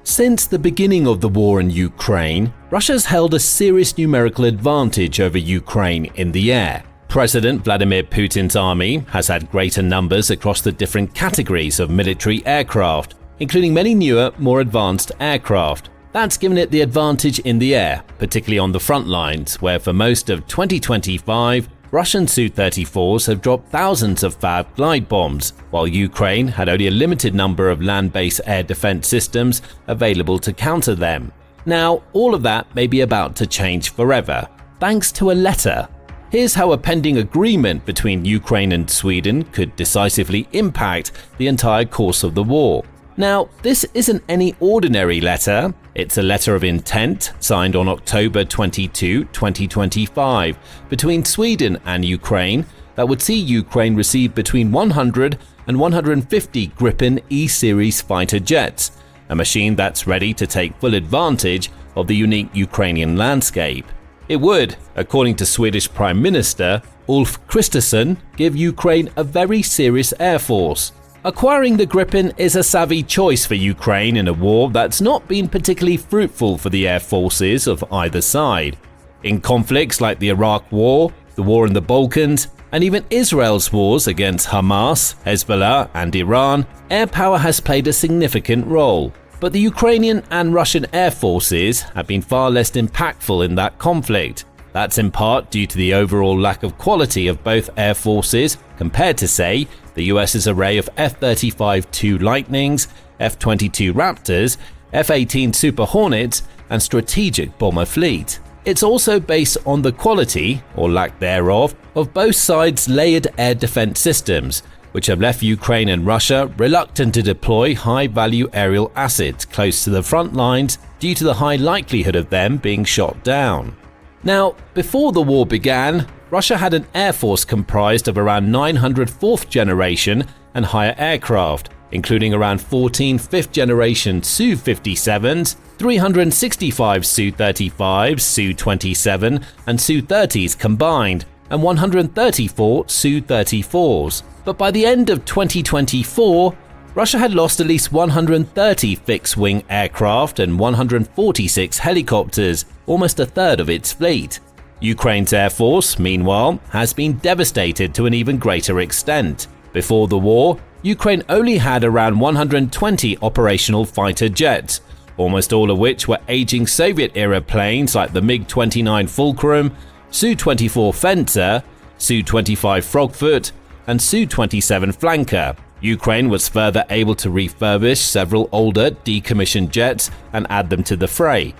Since the beginning of the war in Ukraine, Russia's held a serious numerical advantage over Ukraine in the air. President Vladimir Putin's army has had greater numbers across the different categories of military aircraft, including many newer, more advanced aircraft. That's given it the advantage in the air, particularly on the front lines, where for most of 2025, Russian Su-34s have dropped thousands of Fab glide bombs, while Ukraine had only a limited number of land-based air defense systems available to counter them. Now, all of that may be about to change forever, thanks to a letter. Here's how a pending agreement between Ukraine and Sweden could decisively impact the entire course of the war. Now, this isn't any ordinary letter. It's a letter of intent signed on October 22, 2025 between Sweden and Ukraine that would see Ukraine receive between 100 and 150 Gripen E-series fighter jets, a machine that's ready to take full advantage of the unique Ukrainian landscape. It would, according to Swedish Prime Minister Ulf Kristersson, give Ukraine a very serious air force. Acquiring the Gripen is a savvy choice for Ukraine in a war that's not been particularly fruitful for the air forces of either side. In conflicts like the Iraq War, the war in the Balkans, and even Israel's wars against Hamas, Hezbollah, and Iran, air power has played a significant role. But the Ukrainian and Russian air forces have been far less impactful in that conflict. That's in part due to the overall lack of quality of both air forces compared to, say, the US's array of F-35 Lightnings, F-22 Raptors, F-18 Super Hornets, and strategic bomber fleet. It's also based on the quality, or lack thereof, of both sides' layered air defense systems, which have left Ukraine and Russia reluctant to deploy high-value aerial assets close to the front lines due to the high likelihood of them being shot down. Now, before the war began, Russia had an air force comprised of around 900 fourth-generation and higher aircraft, including around 14 fifth-generation Su-57s, 365 Su-35s, Su-27 and Su-30s combined, and 134 Su-34s. But by the end of 2024, Russia had lost at least 130 fixed-wing aircraft and 146 helicopters, almost a third of its fleet. Ukraine's air force, meanwhile, has been devastated to an even greater extent. Before the war, Ukraine only had around 120 operational fighter jets, almost all of which were aging Soviet-era planes like the MiG-29 Fulcrum, Su-24 Fencer, Su-25 Frogfoot, and Su-27 Flanker. Ukraine was further able to refurbish several older, decommissioned jets and add them to the fray.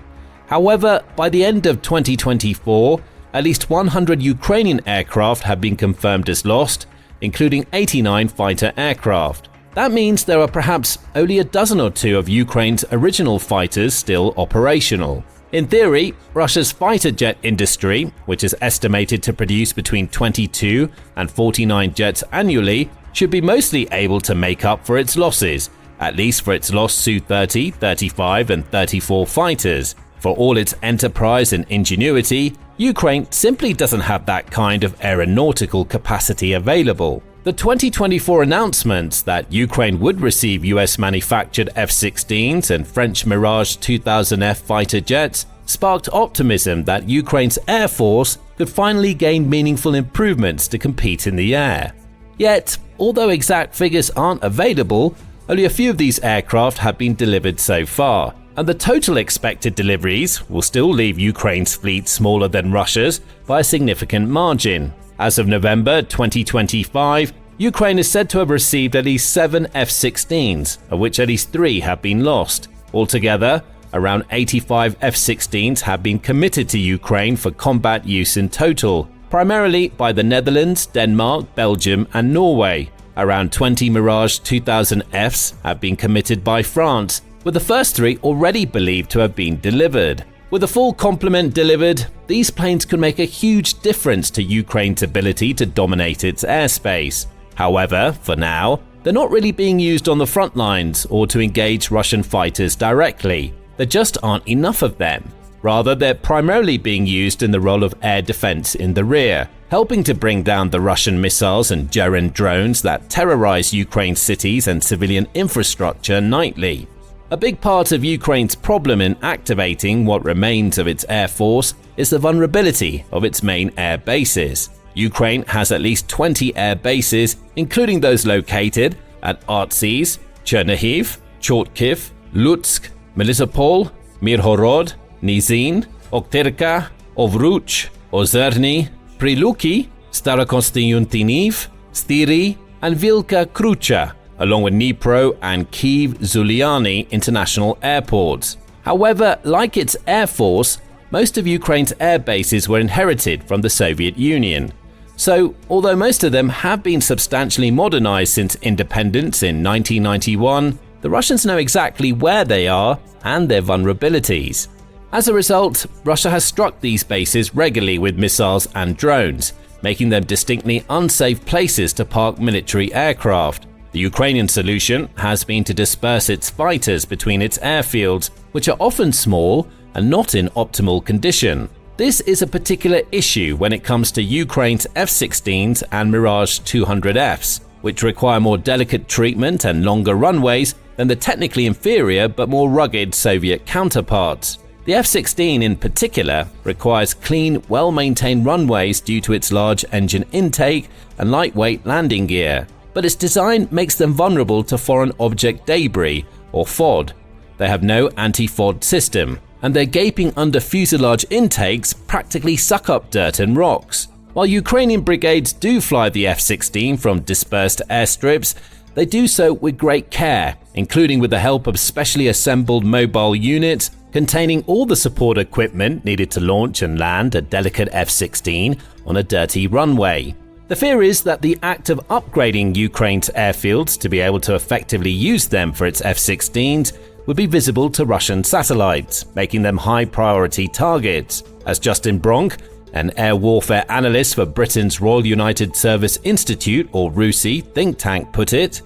However, by the end of 2024, at least 100 Ukrainian aircraft have been confirmed as lost, including 89 fighter aircraft. That means there are perhaps only a dozen or two of Ukraine's original fighters still operational. In theory, Russia's fighter jet industry, which is estimated to produce between 22 and 49 jets annually, should be mostly able to make up for its losses, at least for its lost Su-30, 35 and 34 fighters. For all its enterprise and ingenuity, Ukraine simply doesn't have that kind of aeronautical capacity available. The 2024 announcements that Ukraine would receive US-manufactured F-16s and French Mirage 2000F fighter jets sparked optimism that Ukraine's air force could finally gain meaningful improvements to compete in the air. Yet, although exact figures aren't available, only a few of these aircraft have been delivered so far, and the total expected deliveries will still leave Ukraine's fleet smaller than Russia's by a significant margin. As of November 2025, Ukraine is said to have received at least 7 F-16s, of which at least 3 have been lost. Altogether, around 85 F-16s have been committed to Ukraine for combat use in total, primarily by the Netherlands, Denmark, Belgium, and Norway. Around 20 Mirage 2000Fs have been committed by France, with the first 3 already believed to have been delivered. With a full complement delivered, these planes could make a huge difference to Ukraine's ability to dominate its airspace. However, for now, they're not really being used on the front lines or to engage Russian fighters directly. There just aren't enough of them. Rather, they're primarily being used in the role of air defense in the rear, helping to bring down the Russian missiles and German drones that terrorize Ukraine's cities and civilian infrastructure nightly. A big part of Ukraine's problem in activating what remains of its air force is the vulnerability of its main air bases. Ukraine has at least 20 air bases, including those located at Artsiz, Chernihiv, Chortkiv, Lutsk, Melitopol, Mirhorod, Nizhyn, Oktyrka, Ovruch, Ozerny, Priluki, Starokonstyuntiniv, Styry, and Vilka Krucha, along with Dnipro and Kyiv-Zuliany international airports. However, like its air force, most of Ukraine's air bases were inherited from the Soviet Union. So, although most of them have been substantially modernized since independence in 1991, the Russians know exactly where they are and their vulnerabilities. As a result, Russia has struck these bases regularly with missiles and drones, making them distinctly unsafe places to park military aircraft. The Ukrainian solution has been to disperse its fighters between its airfields, which are often small and not in optimal condition. This is a particular issue when it comes to Ukraine's F-16s and Mirage 200Fs, which require more delicate treatment and longer runways than the technically inferior but more rugged Soviet counterparts. The F-16 in particular requires clean, well-maintained runways due to its large engine intake and lightweight landing gear, but its design makes them vulnerable to foreign object debris, or FOD. They have no anti-FOD system, and their gaping under fuselage intakes practically suck up dirt and rocks. While Ukrainian brigades do fly the F-16 from dispersed airstrips, they do so with great care, including with the help of specially assembled mobile units containing all the support equipment needed to launch and land a delicate F-16 on a dirty runway. The fear is that the act of upgrading Ukraine's airfields to be able to effectively use them for its F-16s would be visible to Russian satellites, making them high-priority targets. As Justin Bronk, an air warfare analyst for Britain's Royal United Service Institute, or RUSI, think tank put it,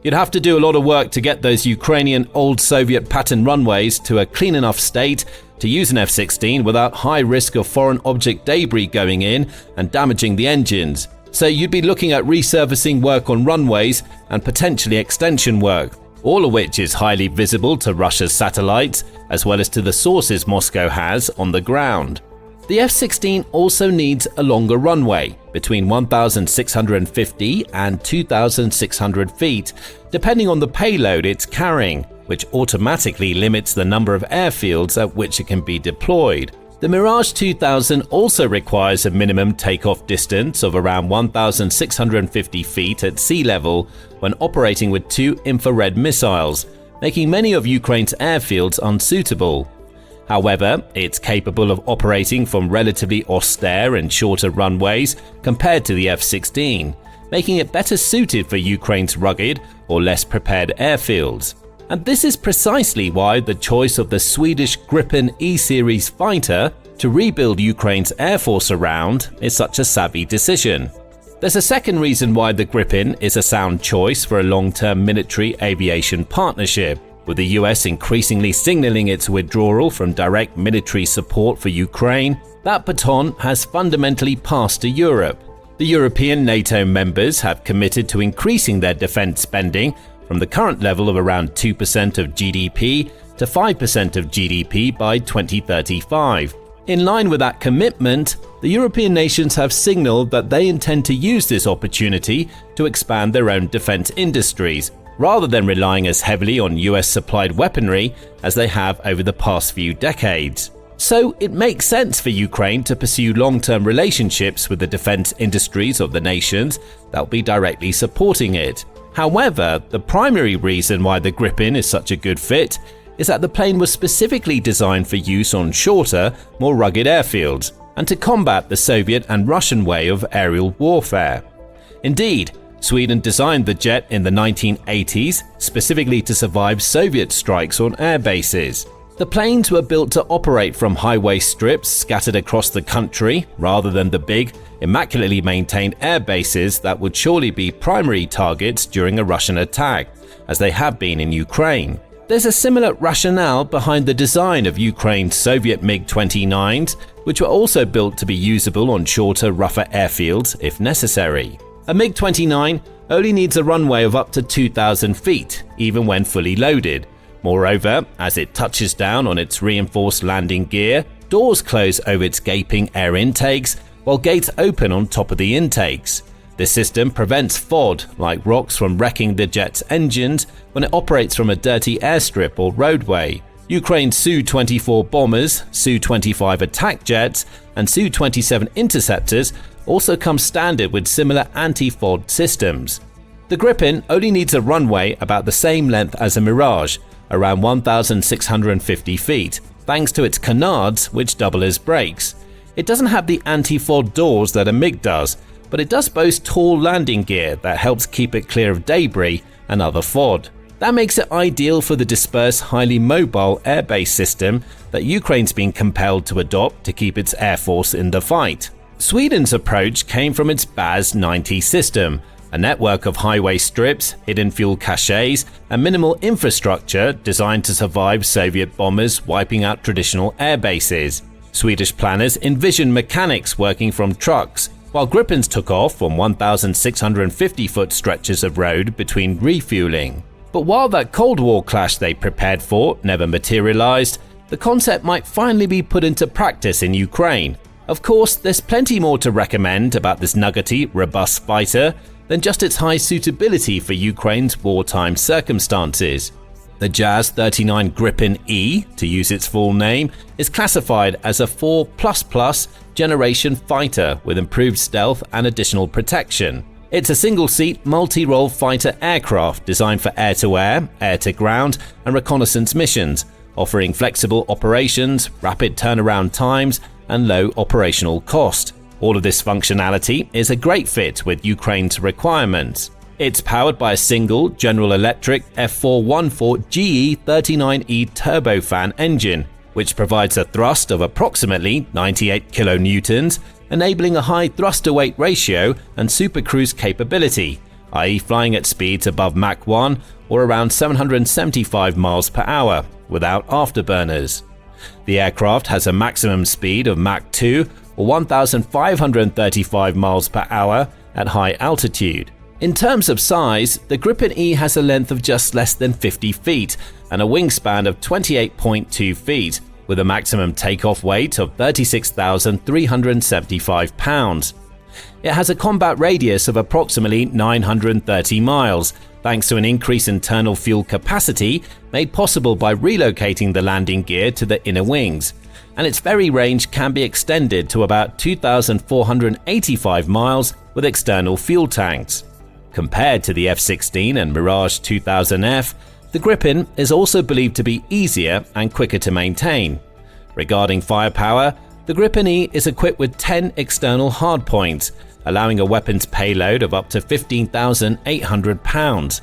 "You'd have to do a lot of work to get those Ukrainian old Soviet pattern runways to a clean enough state to use an F-16 without high risk of foreign object debris going in and damaging the engines. So you'd be looking at resurfacing work on runways and potentially extension work, all of which is highly visible to Russia's satellites as well as to the sources Moscow has on the ground." The F-16 also needs a longer runway, between 1,650 and 2,600 feet, depending on the payload it's carrying, which automatically limits the number of airfields at which it can be deployed. The Mirage 2000 also requires a minimum takeoff distance of around 1,650 feet at sea level when operating with two infrared missiles, making many of Ukraine's airfields unsuitable. However, it's capable of operating from relatively austere and shorter runways compared to the F-16, making it better suited for Ukraine's rugged or less prepared airfields. And this is precisely why the choice of the Swedish Gripen E-Series fighter to rebuild Ukraine's air force around is such a savvy decision. There's a second reason why the Gripen is a sound choice for a long-term military aviation partnership. With the US increasingly signaling its withdrawal from direct military support for Ukraine, that baton has fundamentally passed to Europe. The European NATO members have committed to increasing their defense spending from the current level of around 2% of GDP to 5% of GDP by 2035. In line with that commitment, the European nations have signaled that they intend to use this opportunity to expand their own defense industries, rather than relying as heavily on US-supplied weaponry as they have over the past few decades. So it makes sense for Ukraine to pursue long-term relationships with the defense industries of the nations that will be directly supporting it. However, the primary reason why the Gripen is such a good fit is that the plane was specifically designed for use on shorter, more rugged airfields, and to combat the Soviet and Russian way of aerial warfare. Indeed, Sweden designed the jet in the 1980s specifically to survive Soviet strikes on air bases. The planes were built to operate from highway strips scattered across the country rather than the big, immaculately maintained air bases that would surely be primary targets during a Russian attack, as they have been in Ukraine. There's a similar rationale behind the design of Ukraine's Soviet MiG-29s, which were also built to be usable on shorter, rougher airfields if necessary. A MiG-29 only needs a runway of up to 2,000 feet, even when fully loaded, Moreover, as it touches down on its reinforced landing gear, doors close over its gaping air intakes, while gates open on top of the intakes. This system prevents FOD, like rocks, from wrecking the jet's engines when it operates from a dirty airstrip or roadway. Ukraine's Su-24 bombers, Su-25 attack jets, and Su-27 interceptors also come standard with similar anti-FOD systems. The Gripen only needs a runway about the same length as a Mirage, around 1,650 feet, thanks to its canards, which double as brakes. It doesn't have the anti-FOD doors that a MiG does, but it does boast tall landing gear that helps keep it clear of debris and other FOD. That makes it ideal for the dispersed, highly mobile air-based system that Ukraine's been compelled to adopt to keep its air force in the fight. Sweden's approach came from its BAS-90 system, a network of highway strips, hidden fuel caches, and minimal infrastructure designed to survive Soviet bombers wiping out traditional air bases. Swedish planners envisioned mechanics working from trucks, while Gripens took off on 1,650-foot stretches of road between refueling. But while that Cold War clash they prepared for never materialized, the concept might finally be put into practice in Ukraine. Of course, there's plenty more to recommend about this nuggety, robust fighter than just its high suitability for Ukraine's wartime circumstances. The Jazz-39 Gripen E, to use its full name, is classified as a 4++ generation fighter with improved stealth and additional protection. It's a single-seat, multi-role fighter aircraft designed for air-to-air, air-to-ground, and reconnaissance missions, offering flexible operations, rapid turnaround times, and low operational cost. All of this functionality is a great fit with Ukraine's requirements. It's powered by a single General Electric F414 GE39E turbofan engine, which provides a thrust of approximately 98 kilonewtons, enabling a high thrust-to-weight ratio and supercruise capability, i.e. flying at speeds above Mach 1 or around 775 miles per hour, without afterburners. The aircraft has a maximum speed of Mach 2 or 1,535 miles per hour at high altitude. In terms of size, the Gripen E has a length of just less than 50 feet and a wingspan of 28.2 feet, with a maximum takeoff weight of 36,375 pounds. It has a combat radius of approximately 930 miles, thanks to an increased internal fuel capacity made possible by relocating the landing gear to the inner wings, and its ferry range can be extended to about 2,485 miles with external fuel tanks. Compared to the F-16 and Mirage 2000F, the Gripen is also believed to be easier and quicker to maintain. Regarding firepower, the Gripen E is equipped with 10 external hardpoints, allowing a weapons payload of up to 15,800 pounds.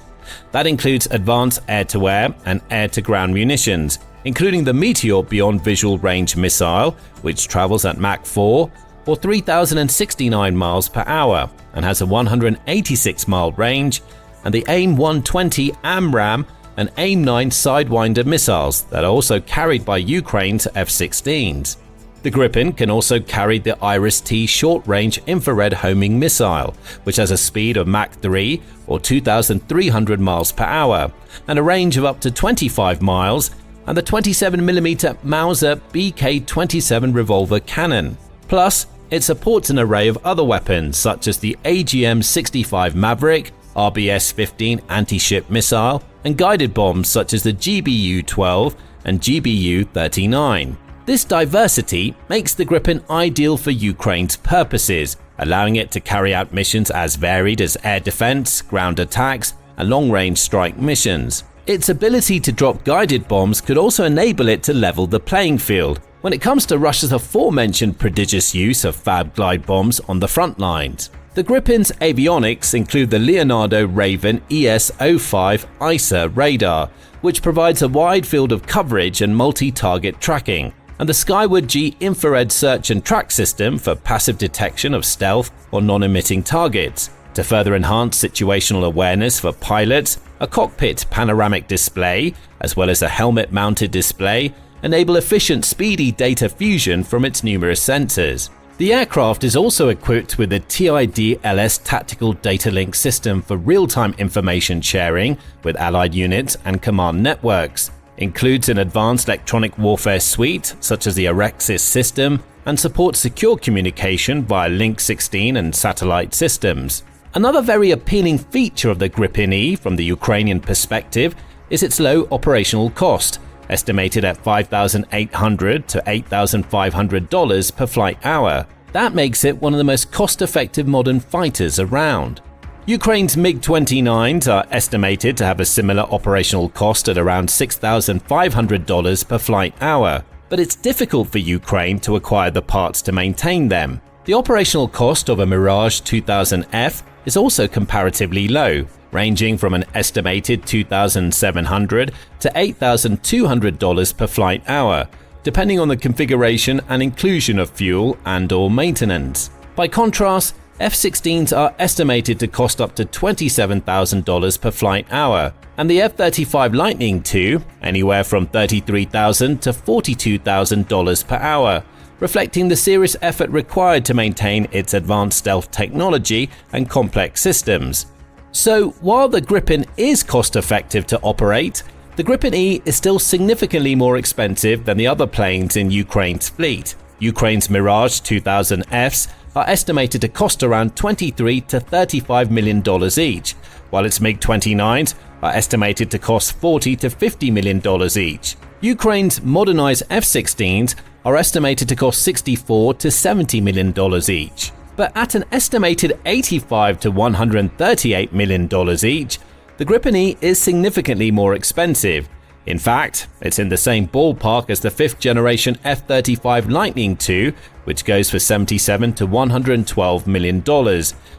That includes advanced air-to-air and air-to-ground munitions, including the Meteor Beyond Visual Range missile, which travels at Mach 4 or 3,069 miles per hour and has a 186-mile range, and the AIM-120 AMRAAM and AIM-9 Sidewinder missiles that are also carried by Ukraine's F-16s. The Gripen can also carry the Iris-T short-range infrared homing missile, which has a speed of Mach 3 or 2,300 miles per hour and a range of up to 25 miles, and the 27mm Mauser BK-27 revolver cannon. Plus, it supports an array of other weapons such as the AGM-65 Maverick, RBS-15 anti-ship missile, and guided bombs such as the GBU-12 and GBU-39. This diversity makes the Gripen ideal for Ukraine's purposes, allowing it to carry out missions as varied as air defense, ground attacks, and long-range strike missions. Its ability to drop guided bombs could also enable it to level the playing field when it comes to Russia's aforementioned prodigious use of Fab glide bombs on the front lines. The Gripen's avionics include the Leonardo Raven ES-05 ISA radar, which provides a wide field of coverage and multi-target tracking, and the Skyward G infrared search and track system for passive detection of stealth or non-emitting targets. To further enhance situational awareness for pilots, a cockpit panoramic display, as well as a helmet-mounted display, enable efficient, speedy data fusion from its numerous sensors. The aircraft is also equipped with a TID-LS tactical data link system for real-time information sharing with allied units and command networks. includes an advanced electronic warfare suite such as the Arexis system, and supports secure communication via Link 16 and satellite systems. Another very appealing feature of the Gripen E from the Ukrainian perspective is its low operational cost, estimated at $5,800 to $8,500 per flight hour. That makes it one of the most cost-effective modern fighters around. Ukraine's MiG-29s are estimated to have a similar operational cost at around $6,500 per flight hour, but it's difficult for Ukraine to acquire the parts to maintain them. The operational cost of a Mirage 2000F is also comparatively low, ranging from an estimated $2,700 to $8,200 per flight hour, depending on the configuration and inclusion of fuel and/or maintenance. By contrast, F-16s are estimated to cost up to $27,000 per flight hour, and the F-35 Lightning II anywhere from $33,000 to $42,000 per hour, reflecting the serious effort required to maintain its advanced stealth technology and complex systems. So, while the Gripen is cost-effective to operate, the Gripen E is still significantly more expensive than the other planes in Ukraine's fleet. Ukraine's Mirage 2000Fs are estimated to cost around $23 to $35 million each, while its MiG-29s are estimated to cost $40 to $50 million each. Ukraine's modernized F-16s are estimated to cost $64 to $70 million each. But at an estimated $85 to $138 million each, the Gripen E is significantly more expensive. In fact, it's in the same ballpark as the 5th generation F-35 Lightning II, which goes for $77 to $112 million,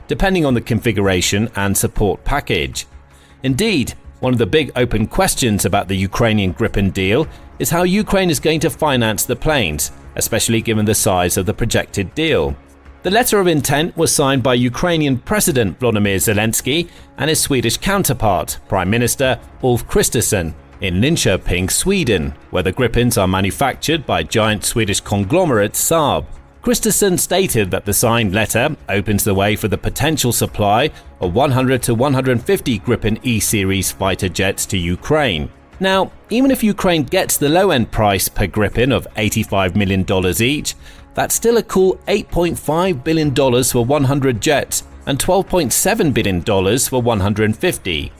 depending on the configuration and support package. Indeed, one of the big open questions about the Ukrainian Gripen deal is how Ukraine is going to finance the planes, especially given the size of the projected deal. The letter of intent was signed by Ukrainian President Volodymyr Zelensky and his Swedish counterpart, Prime Minister Ulf Kristersson, in Linköping, Sweden, where the Gripens are manufactured by giant Swedish conglomerate Saab. Kristersson stated that the signed letter opens the way for the potential supply of 100 to 150 Gripen E-series fighter jets to Ukraine. Now, even if Ukraine gets the low-end price per Gripen of $85 million each, that's still a cool $8.5 billion for 100 jets and $12.7 billion for 150.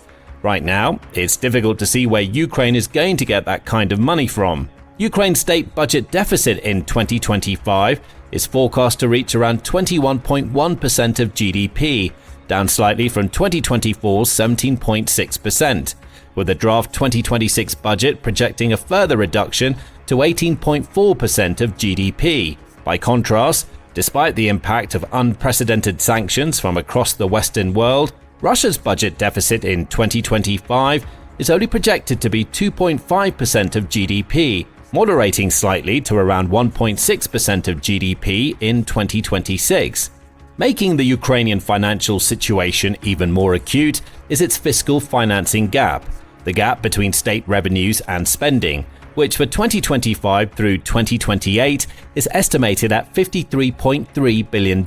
Right now, it's difficult to see where Ukraine is going to get that kind of money from. Ukraine's state budget deficit in 2025 is forecast to reach around 21.1% of GDP, down slightly from 2024's 17.6%, with the draft 2026 budget projecting a further reduction to 18.4% of GDP. By contrast, despite the impact of unprecedented sanctions from across the Western world, Russia's budget deficit in 2025 is only projected to be 2.5% of GDP, moderating slightly to around 1.6% of GDP in 2026. Making the Ukrainian financial situation even more acute is its fiscal financing gap, the gap between state revenues and spending, which for 2025 through 2028 is estimated at $53.3 billion.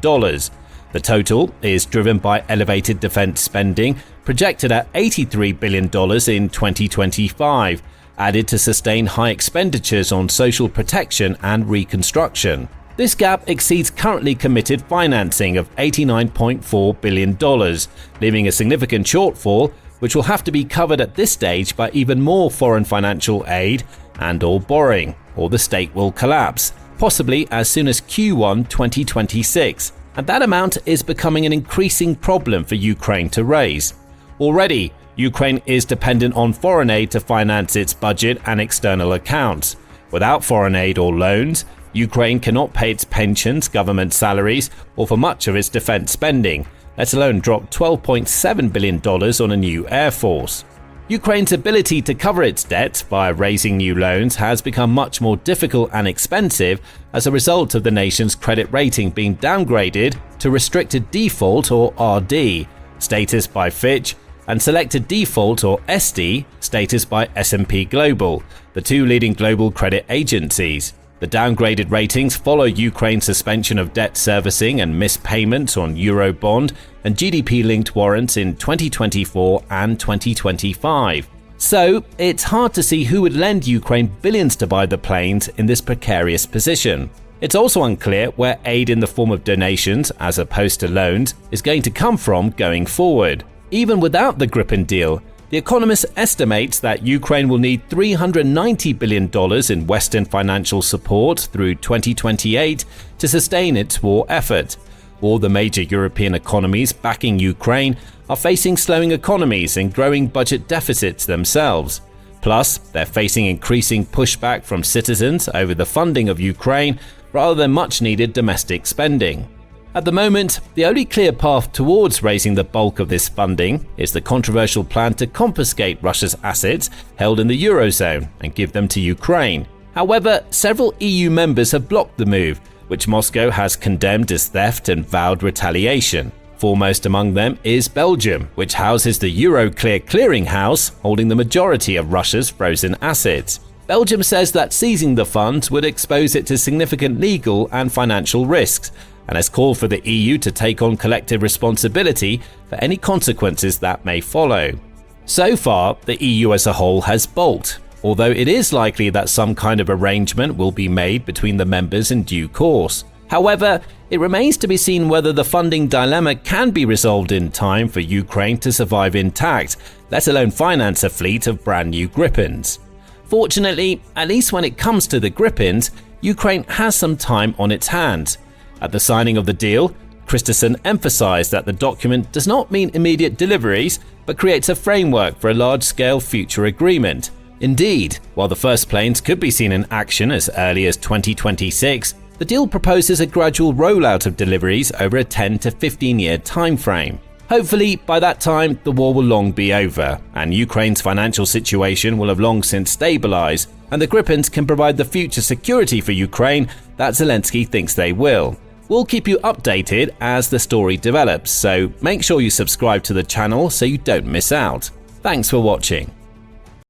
The total is driven by elevated defense spending, projected at $83 billion in 2025, added to sustain high expenditures on social protection and reconstruction. This gap exceeds currently committed financing of $89.4 billion, leaving a significant shortfall, which will have to be covered at this stage by even more foreign financial aid and/or borrowing, or the state will collapse, possibly as soon as Q1 2026. And that amount is becoming an increasing problem for Ukraine to raise. Already, Ukraine is dependent on foreign aid to finance its budget and external accounts. Without foreign aid or loans, Ukraine cannot pay its pensions, government salaries, or for much of its defense spending, let alone drop $12.7 billion on a new air force. Ukraine's ability to cover its debt via raising new loans has become much more difficult and expensive as a result of the nation's credit rating being downgraded to restricted default or RD status by Fitch and selected default or SD status by S&P Global, the two leading global credit agencies. The downgraded ratings follow Ukraine's suspension of debt servicing and missed payments on Eurobond and GDP-linked warrants in 2024 and 2025. So, it's hard to see who would lend Ukraine billions to buy the planes in this precarious position. It's also unclear where aid in the form of donations, as opposed to loans, is going to come from going forward. Even without the Gripen deal, The Economist estimates that Ukraine will need $390 billion in Western financial support through 2028 to sustain its war effort. All the major European economies backing Ukraine are facing slowing economies and growing budget deficits themselves. Plus, they're facing increasing pushback from citizens over the funding of Ukraine rather than much-needed domestic spending. At the moment, the only clear path towards raising the bulk of this funding is the controversial plan to confiscate Russia's assets held in the Eurozone and give them to Ukraine. However, several EU members have blocked the move, which Moscow has condemned as theft and vowed retaliation. Foremost among them is Belgium, which houses the Euroclear clearinghouse holding the majority of Russia's frozen assets. Belgium says that seizing the funds would expose it to significant legal and financial risks, and has called for the EU to take on collective responsibility for any consequences that may follow. So far, the EU as a whole has balked, although it is likely that some kind of arrangement will be made between the members in due course. However, it remains to be seen whether the funding dilemma can be resolved in time for Ukraine to survive intact, let alone finance a fleet of brand new Gripens. Fortunately, at least when it comes to the Gripens, Ukraine has some time on its hands. At the signing of the deal, Christensen emphasized that the document does not mean immediate deliveries, but creates a framework for a large-scale future agreement. Indeed, while the first planes could be seen in action as early as 2026, the deal proposes a gradual rollout of deliveries over a 10 to 15-year timeframe. Hopefully, by that time, the war will long be over, and Ukraine's financial situation will have long since stabilized, and the Gripens can provide the future security for Ukraine that Zelensky thinks they will. We'll keep you updated as the story develops, so make sure you subscribe to the channel so you don't miss out. Thanks for watching.